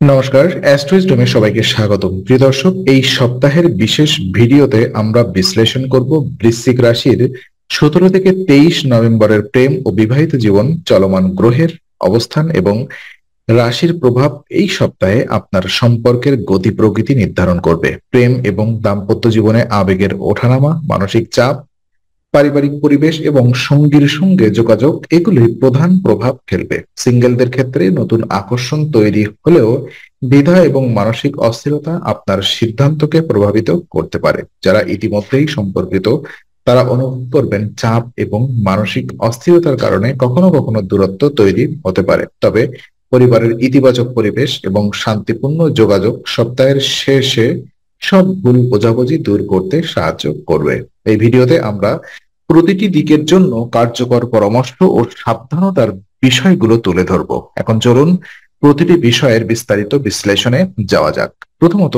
নমস্কার, অ্যাস্ট্রোইজডমে সবাইকে স্বাগতম। প্রিয় দর্শক, এই সপ্তাহের বিশেষ ভিডিওতে আমরা বিশ্লেষণ করব বৃশ্চিক রাশির 17 থেকে 23 নভেম্বরের প্রেম ও বিবাহিত জীবন, চলমান গ্রহের অবস্থান এবং রাশির প্রভাব এই সপ্তাহে আপনার সম্পর্কের গতি প্রকৃতি নির্ধারণ করবে। প্রেম এবং দাম্পত্য জীবনে আবেগের ওঠানামা, মানসিক চাপ, পারিবারিক পরিবেশ এবং সঙ্গীর সঙ্গে যোগাযোগ এগুলি প্রধান প্রভাব ফেলবে। সিঙ্গেলদের ক্ষেত্রে নতুন আকর্ষণ তৈরি হলেও দ্বিধা এবং মানসিক অস্থিরতা আপনার সিদ্ধান্তকে প্রভাবিত করতে পারে। যারা ইতিমধ্যেই সম্পর্কিত তারা অনুভব করবেন চাপ এবং মানসিক অস্থিরতার কারণে কখনো কখনো দূরত্ব তৈরি হতে পারে। তবে পরিবারের ইতিবাচক পরিবেশ এবং শান্তিপূর্ণ যোগাযোগ সপ্তাহের শেষে সব ভুল বোঝাবুঝি দূর করতে সাহায্য করবে। এই ভিডিওতে আমরা প্রতিটি দিকের জন্য কার্যকর পরামর্শ ও সাবধানতার বিষয়গুলো তুলে ধরব। এখন চলুন প্রতিটি বিষয়ের বিস্তারিত বিশ্লেষণে যাওয়া যাক। প্রথমত,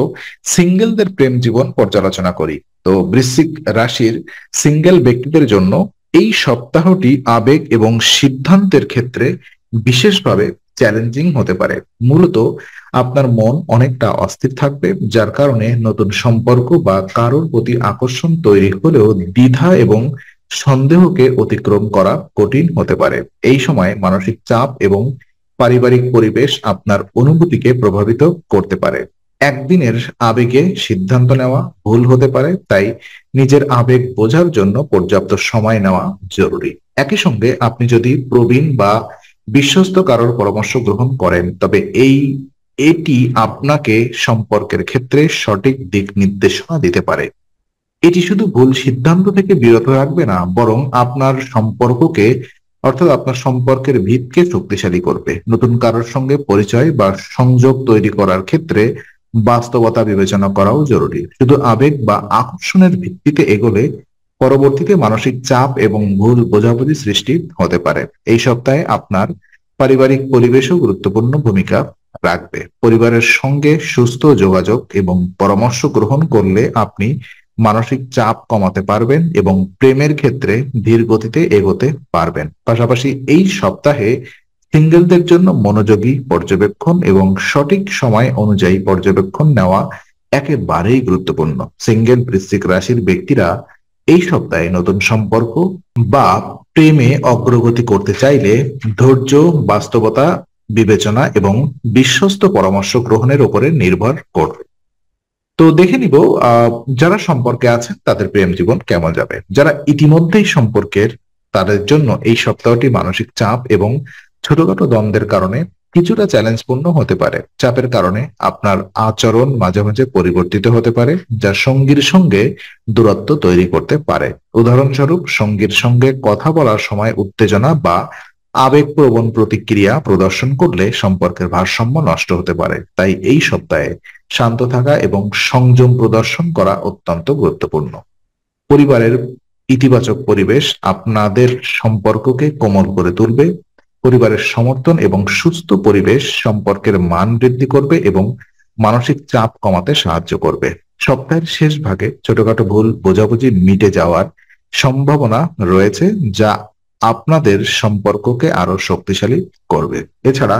সিঙ্গেলদের প্রেম জীবন পর্যালোচনা করি। তো বৃশ্চিক রাশির সিঙ্গেল ব্যক্তিদের জন্য এই সপ্তাহটি আবেগ এবং সিদ্ধান্তের ক্ষেত্রে বিশেষভাবে চ্যালেঞ্জিং হতে পারে। মূলত আপনার মন অনেকটা অস্থির থাকবে, যার কারণে নতুন সম্পর্ক বা কারোর প্রতি আকর্ষণ তৈরি হলেও দ্বিধা এবং সন্দেহকে অতিক্রম করা কঠিন হতে পারে। এই সময় মানসিক চাপ এবং পারিবারিক পরিবেশ আপনার অনুভূতিকে প্রভাবিত করতে পারে। একদিনের আবেগে সিদ্ধান্ত নেওয়া ভুল হতে পারে, তাই নিজের আবেগ বোঝার জন্য পর্যাপ্ত সময় নেওয়া জরুরি। একই সঙ্গে আপনি যদি প্রবীণ বা বিশ্বস্ত কারোর পরামর্শ গ্রহণ করেন, তবে এটি আপনাকে সম্পর্কের ক্ষেত্রে সঠিক দিক নির্দেশনা দিতে পারে। এটি শুধু ভুল সিদ্ধান্ত থেকে বিরত রাখবে না, বরং আপনার সম্পর্ককে অর্থাৎ আপনার সম্পর্কের ভিতকে শক্তিশালী করবে। নতুন কারোর সঙ্গে পরিচয় বা সংযোগ তৈরি করার ক্ষেত্রে বাস্তবতা বিবেচনা করাও জরুরি। শুধু আবেগ বা আকর্ষণের ভিত্তিতে এগোলে পরবর্তীতে মানসিক চাপ এবং ভুল বোঝাবুঝি সৃষ্টি হতে পারে। এই সপ্তাহে আপনার পারিবারিক পরিবেশও গুরুত্বপূর্ণ ভূমিকা রাখবে। পরিবারের সঙ্গে সুস্থ যোগাযোগ এবং পরামর্শ গ্রহণ করলে আপনি মানসিক চাপ কমাতে পারবেন এবং প্রেমের ক্ষেত্রে ধীর গতিতে এগোতে পারবেন। পাশাপাশি এই সপ্তাহে সিঙ্গেলদের জন্য মনোযোগী পর্যবেক্ষণ এবং সঠিক সময় অনুযায়ী পর্যবেক্ষণ নেওয়া একেবারেই গুরুত্বপূর্ণ। সিঙ্গেল বৃশ্চিক রাশির ব্যক্তিরা এই সপ্তাহে নতুন সম্পর্ক বা প্রেমে অগ্রগতি করতে চাইলে ধৈর্য, বাস্তবতা বিবেচনা এবং বিশ্বস্ত পরামর্শ গ্রহণের উপরে নির্ভর করবে। তো দেখে নিব যারা সম্পর্কে আছেন তাদের প্রেম জীবন কেমন যাবে। যারা ইতিমধ্যেই সম্পর্কের, তাদের জন্য এই সপ্তাহটি মানসিক চাপ এবং ছোটখাটো দ্বন্দ্বের কারণে কিছুটা চ্যালেঞ্জপূর্ণ হতে পারে। চাপের কারণে আপনার আচরণ মাঝে মাঝে পরিবর্তিত হতে পারে, যা সঙ্গীর সঙ্গে দূরত্ব তৈরি করতে পারে। উদাহরণস্বরূপ, সঙ্গীর সঙ্গে কথা বলার সময় উত্তেজনা বা আবেগপ্রবণ প্রতিক্রিয়া প্রদর্শন করলে সম্পর্কের ভারসাম্য নষ্ট হতে পারে। তাই এই সপ্তাহে শান্ত থাকা এবং সংযম প্রদর্শন করা অত্যন্ত গুরুত্বপূর্ণ। পরিবারের ইতিবাচক পরিবেশ আপনাদের সম্পর্ককে কোমল করে তুলবে। পরিবারের সমর্থন এবং সুস্থ পরিবেশ সম্পর্কের মান বৃদ্ধি করবে এবং মানসিক চাপ কমাতে সাহায্য করবে। সপ্তাহের শেষ ভাগে ছোটখাটো ভুল বোঝাবুঝি মিটে যাওয়ার সম্ভাবনা রয়েছে, যা আপনাদের সম্পর্ককে আরো শক্তিশালী করবে। এছাড়া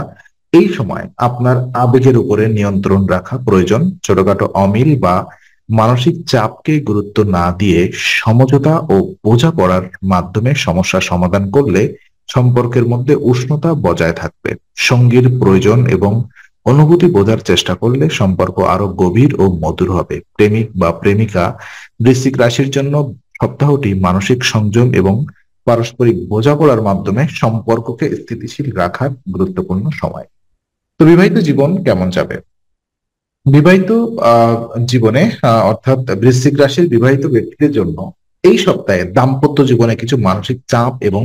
এই সময় আপনার আবেগের উপরে নিয়ন্ত্রণ রাখা প্রয়োজন। ছোটখাটো অমিল বা মানসিক চাপকে গুরুত্ব না দিয়ে সমঝোতা ও বোঝাপড়ার মাধ্যমে সমস্যা সমাধান করলে সম্পর্কের মধ্যে উষ্ণতা বজায় থাকবে। সঙ্গীর প্রয়োজন এবং অনুভূতি বোঝার চেষ্টা করলে সম্পর্ক আরো গভীর ও মধুর হবে। প্রেমিক বা প্রেমিকা বৃশ্চিক রাশির জন্য সপ্তাহটি মানসিক সংযম এবং পারস্পরিক বোঝাপড়ার মাধ্যমে সম্পর্ককে স্থিতিশীল রাখার গুরুত্বপূর্ণ সময়। তো বিবাহিত জীবন কেমন যাবে? বিবাহিত জীবনে অর্থাৎ বৃশ্চিক রাশির বিবাহিত ব্যক্তিদের জন্য এই সপ্তাহে দাম্পত্য জীবনে কিছু মানসিক চাপ এবং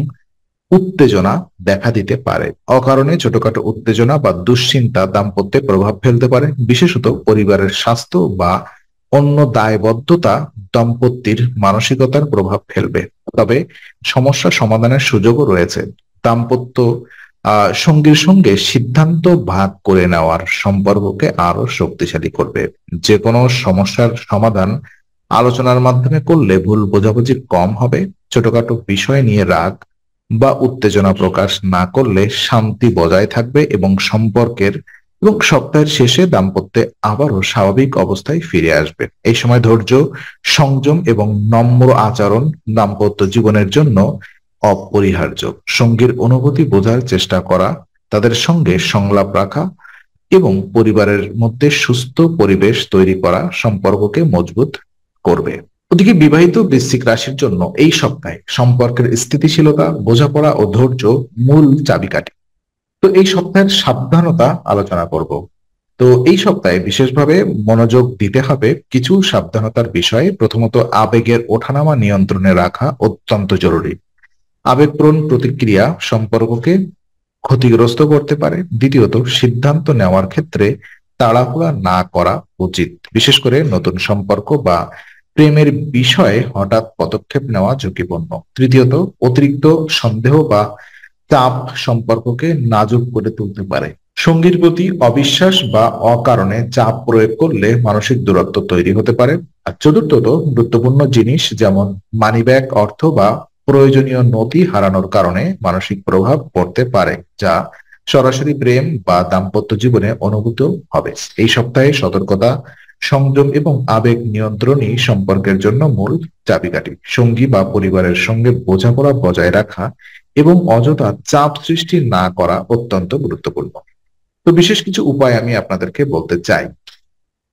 উত্তেজনা দেখা দিতে পারে। অকারণে ছোটখাটো উত্তেজনা বা দুশ্চিন্তা দাম্পত্যে প্রভাব ফেলতে পারে। বিশেষত পরিবারের স্বাস্থ্য বা অন্য দায়বদ্ধতা দাম্পত্যের মানসিকতার প্রভাব ফেলবে। তবে সমস্যা সমাধানের সুযোগও রয়েছে। দাম্পত্য সঙ্গীর সঙ্গে সিদ্ধান্ত ভাগ করে নেওয়ার সম্পর্ককে আরো শক্তিশালী করবে। যে কোনো সমস্যার সমাধান আলোচনার মাধ্যমে করলে ভুল বোঝাবুঝি কম হবে। ছোটখাটো বিষয় নিয়ে রাগ বা উত্তেজনা প্রকাশ না করলে শান্তি বজায় থাকবে এবং সম্পর্কের এবং সপ্তাহের শেষে দাম্পত্যে আবারও স্বাভাবিক অবস্থায় ফিরে আসবে। এই সময় ধৈর্য, সংযম এবং নম্র আচরণ দাম্পত্য জীবনের জন্য অপরিহার্য। সঙ্গীর অনুভূতি বোঝার চেষ্টা করা, তাদের সঙ্গে সংলাপ রাখা এবং পরিবারের মধ্যে সুস্থ পরিবেশ তৈরি করা সম্পর্ককে মজবুত করবে। ওদিকে বিবাহিত বৃশ্চিক রাশির জন্য এই সপ্তাহে সম্পর্কের স্থিতিশীলতা, বোঝাপড়া ও ধৈর্য মূল চাবিকাঠি। তো এই সপ্তাহের সাবধানতা আলোচনা করব। তো এই সপ্তাহে বিশেষভাবে মনোযোগ দিতে হবে কিছু সাবধানতার বিষয়ে। প্রথমত, আবেগের ওঠানামা নিয়ন্ত্রণে রাখা অত্যন্ত জরুরি। আবেগপ্রবণ প্রতিক্রিয়া সম্পর্ককে ক্ষতিগ্রস্ত করতে পারে। দ্বিতীয়ত, সিদ্ধান্ত নেওয়ার ক্ষেত্রে তাড়াহুড়া না করা উচিত, বিশেষ করে নতুন সম্পর্ক বা প্রেমের বিষয়ে হঠাৎ পদক্ষেপ নেওয়া ঝুঁকিপূর্ণ। তৃতীয়ত, অতিরিক্ত সন্দেহ বা চাপ সম্পর্ককে নাজুক করে তুলতে পারে। সঙ্গীর প্রতি অবিশ্বাস বা অকারণে চাপ প্রয়োগ করলে মানসিক দূরত্ব তৈরি হতে পারে। আর চতুর্থত, গুরুত্বপূর্ণ জিনিস যেমন মানিব্যাগ, অর্থ বা প্রয়োজনীয় নথি হারানোর কারণে মানসিক প্রভাব পড়তে পারে, যা সরাসরি প্রেম বা দাম্পত্য জীবনে অনুভূত হবে। এই সপ্তাহে সতর্কতা, সংযম এবং আবেগ নিয়ন্ত্রণই সম্পর্কের জন্য মূল চাবিকাঠি। সঙ্গী বা পরিবারের সঙ্গে বোঝাপড়া বজায় রাখা এবং অযথা চাপ সৃষ্টি না করা অত্যন্ত গুরুত্বপূর্ণ। তো বিশেষ কিছু উপায় আমি আপনাদেরকে বলতে চাই।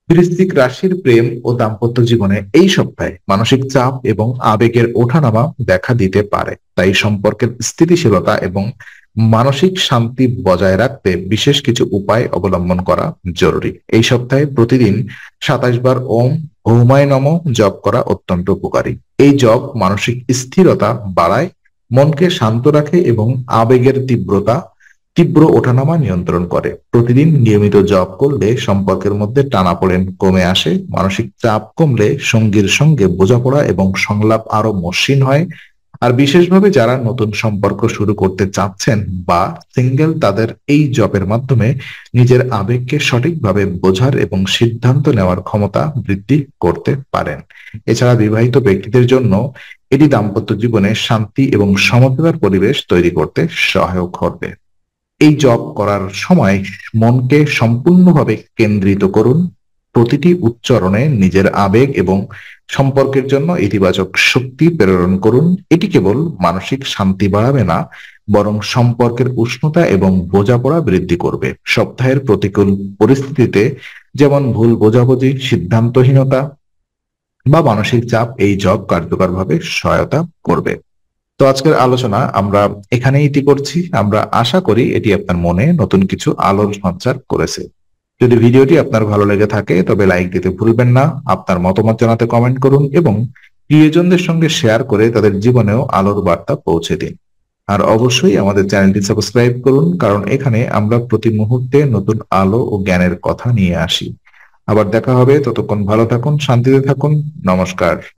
বৃশ্চিক রাশির প্রেম ও দাম্পত্য জীবনে এই সপ্তাহে মানসিক চাপ এবং আবেগের ওঠানামা দেখা দিতে পারে। তাই সম্পর্কের স্থিতিশীলতা এবং মানসিক শান্তি বজায় রাখতে বিশেষ কিছু উপায় অবলম্বন করা জরুরি। এই সপ্তাহে প্রতিদিন 27 বার ওম ভৌমায় নমঃ জপ করা অত্যন্ত উপকারী। এই জপ মানসিক স্থিরতা বাড়ায়, মনকে শান্ত রাখে এবং আবেগের তীব্র ওঠানামা নিয়ন্ত্রণ করে। প্রতিদিন নিয়মিত জপ করলে সম্পর্কের মধ্যে টানাপোড়েন কমে আসে, মানসিক চাপ কমলে সঙ্গীর সঙ্গে বোঝাপড়া এবং সংলাপ আরো মসৃণ হয়। আর বিশেষভাবে যারা নতুন সম্পর্ক শুরু করতে চাচ্ছেন বা সিঙ্গেল, তাদের এই জপের মাধ্যমে নিজের আবেগকে সঠিকভাবে বোঝার এবং সিদ্ধান্ত নেওয়ার ক্ষমতা বৃদ্ধি করতে পারেন। এছাড়া বিবাহিত ব্যক্তিদের জন্য এটি দাম্পত্য জীবনে শান্তি এবং সমঝোতার পরিবেশ তৈরি করতে সহায়ক হবে। এই জপ করার সময় মনকে সম্পূর্ণভাবে কেন্দ্রিত করুন। প্রতিটি উচ্চারণে নিজের আবেগ এবং সম্পর্কের জন্য ইতিবাচক শক্তি প্রেরণ করুন। এটি কেবল মানসিক শান্তি বাড়াবে না, বরং সম্পর্কের উষ্ণতা এবং বোঝাপড়া বৃদ্ধি করবে। সপ্তাহের প্রতিকূল পরিস্থিতিতে, যেমন ভুল বোঝাবুঝি, সিদ্ধান্তহীনতা বা মানসিক চাপ, এই জপ কার্যকরভাবে সহায়তা করবে। তো আজকের আলোচনা আমরা এখানেই ইতি করছি। আমরা আশা করি এটি আপনার মনে নতুন কিছু আলোর সঞ্চার করেছে। যদি ভিডিওটি আপনার ভালো লেগে থাকে তবে লাইক দিতে ভুলবেন না। আপনার মতামত জানাতে কমেন্ট করুন এবং প্রিয়জনদের সঙ্গে শেয়ার করে তাদের জীবনেও আলোর বার্তা পৌঁছে দিন। আর অবশ্যই আমাদের চ্যানেলটি সাবস্ক্রাইব করুন, কারণ এখানে আমরা প্রতি মুহূর্তে নতুন আলো ও জ্ঞানের কথা নিয়ে আসি। আবার দেখা হবে, ততক্ষণ ভালো থাকুন, শান্তিতে থাকুন। নমস্কার।